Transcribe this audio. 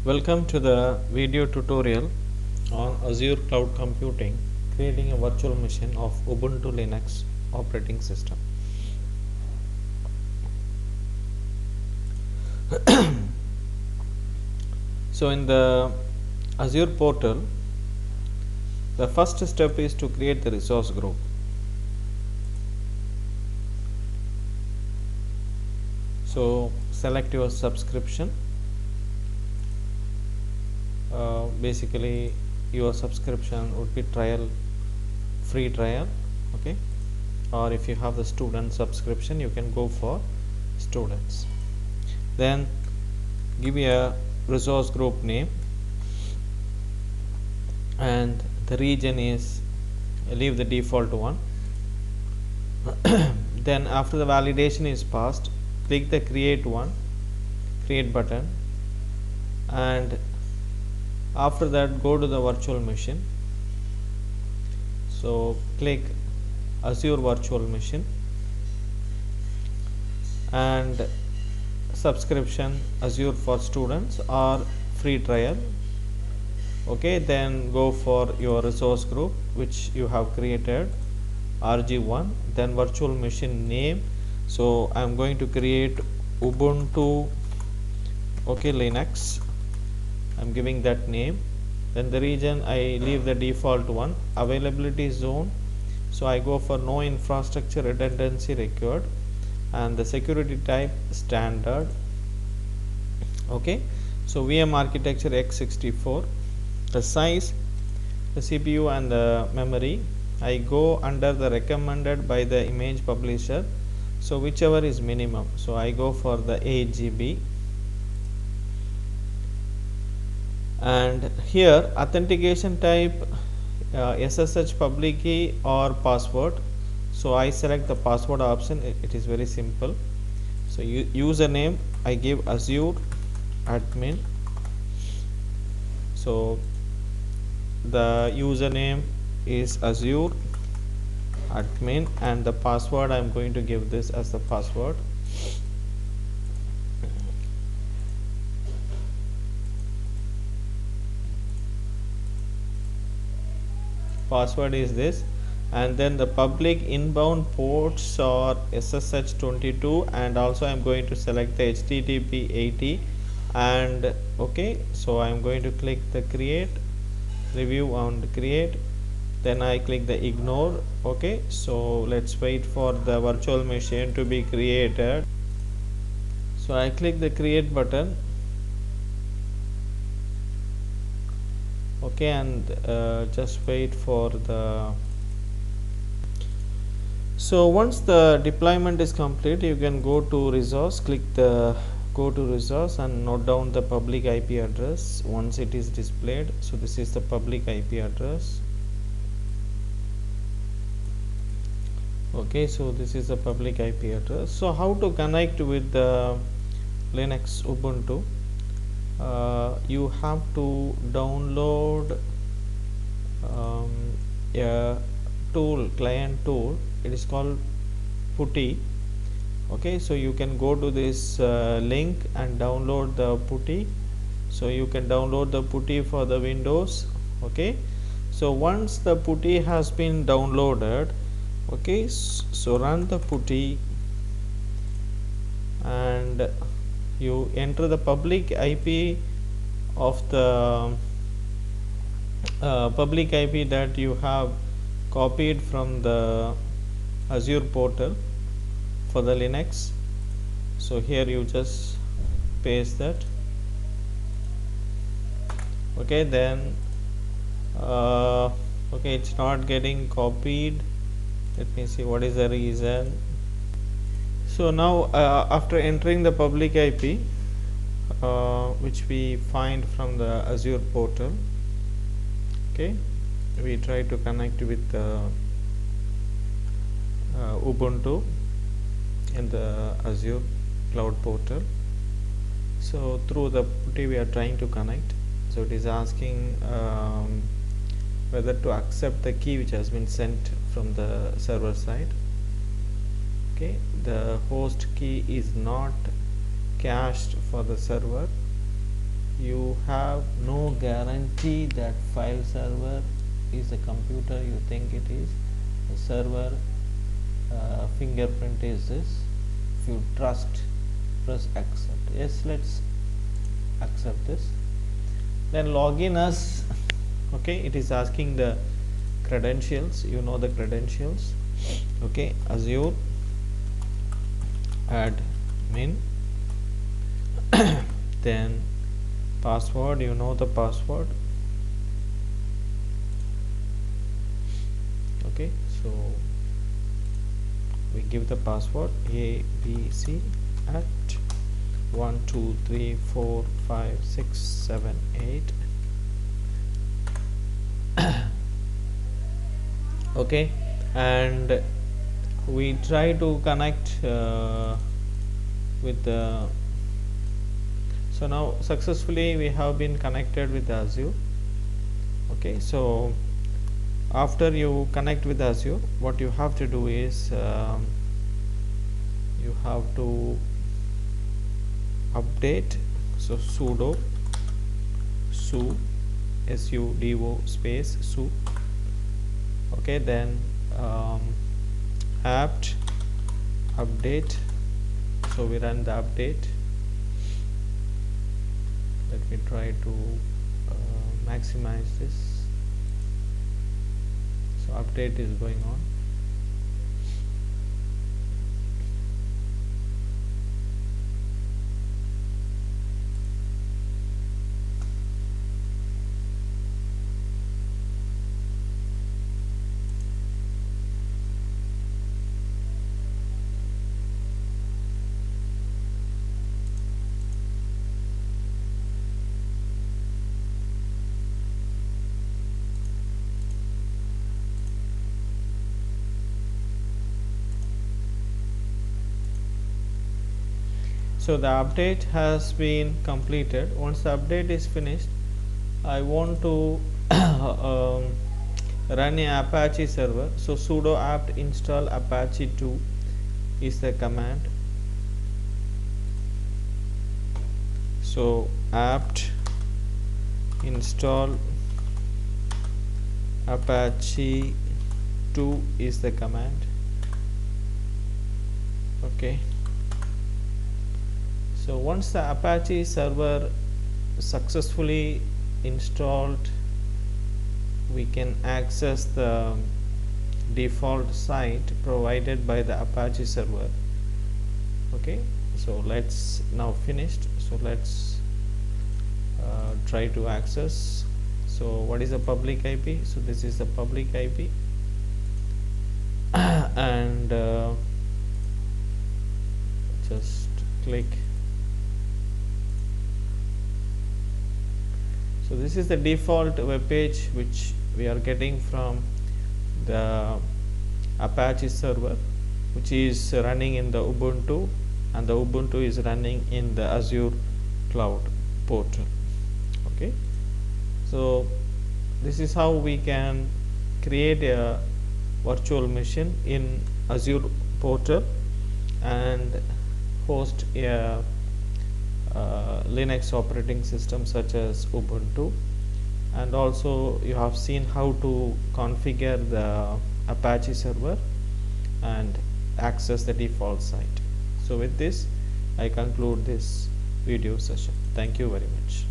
Welcome to the video tutorial on Azure Cloud Computing, creating a virtual machine of Ubuntu Linux operating system. So in the Azure portal, the first step is to create the resource group. So select your subscription. Basically your subscription would be free trial, okay, or if you have the student subscription you can go for students. Then give a resource group name, and the region is leave the default one. Then after the validation is passed, click the create button, and after that go to the virtual machine. So click Azure virtual machine and subscription Azure for students or free trial. Okay, then go for your resource group which you have created, RG1, then virtual machine name. So I am going to create Ubuntu, okay, Linux. I'm giving that name. Then the region I leave the default one. Availability zone, so I go for no infrastructure redundancy required, and the security type standard. Okay, so VM architecture x64. The size, the CPU and the memory, I go under the recommended by the image publisher, so whichever is minimum, so I go for the 8 GB. And here authentication type, SSH public key or password, so I select the password option. It is very simple. So username I give Azure admin, so the username is Azure admin, and the password I am going to give this as the password. Password is this, and then the public inbound ports are SSH22, and also I am going to select the HTTP 80, and okay, so I am going to click the create, review and create. Then I click the ignore. Okay, so let's wait for the virtual machine to be created. So I click the create button. Okay, and just wait for the. So once the deployment is complete, you can go to resource, click the go to resource and note down the public IP address once it is displayed. So this is the public IP address. Okay, so this is the public IP address. So how to connect with the Linux Ubuntu? You have to download a client tool. It is called Putty. Okay, so you can go to this link and download the Putty. So you can download the Putty for the Windows. Okay, so once the Putty has been downloaded, okay, so run the Putty and you enter the public IP of the public IP that you have copied from the Azure portal for the Linux. So here you just paste that. Okay, then okay, it's not getting copied. Let me see what is the reason. So now after entering the public IP which we find from the Azure portal, okay, we try to connect with the Ubuntu in the Azure cloud portal. So through the Putty we are trying to connect. So it is asking whether to accept the key which has been sent from the server side. Okay, the host key is not cached for the server. you have no guarantee that file server is a computer you think it is. The server fingerprint is this. If you trust, press accept. Yes, let's accept this. Then login as okay, it is asking the credentials, you know the credentials. Okay, Azure admin, then password, you know the password. Okay, so we give the password ABC at 1 2 3 4 5 6 7 8. Okay, and we try to connect with the so now successfully we have been connected with Azure. Okay, so after you connect with Azure, what you have to do is you have to update. So sudo sudo space su. Okay, then apt update. So we run the update. Let me try to maximize this. So update is going on. So the update has been completed. Once the update is finished, I want to run a Apache server. So sudo apt install Apache 2 is the command. So apt install Apache 2 is the command. Okay, so once the Apache server successfully installed, we can access the default site provided by the Apache server. Okay, so let's now finished. So let's try to access. So what is the public IP? So this is the public IP and just click. So this is the default web page which we are getting from the Apache server, which is running in the Ubuntu, and the Ubuntu is running in the Azure cloud portal. Okay, so this is how we can create a virtual machine in Azure portal and host a Linux operating system such as Ubuntu, and also you have seen how to configure the Apache server and access the default site. So with this I conclude this video session. Thank you very much.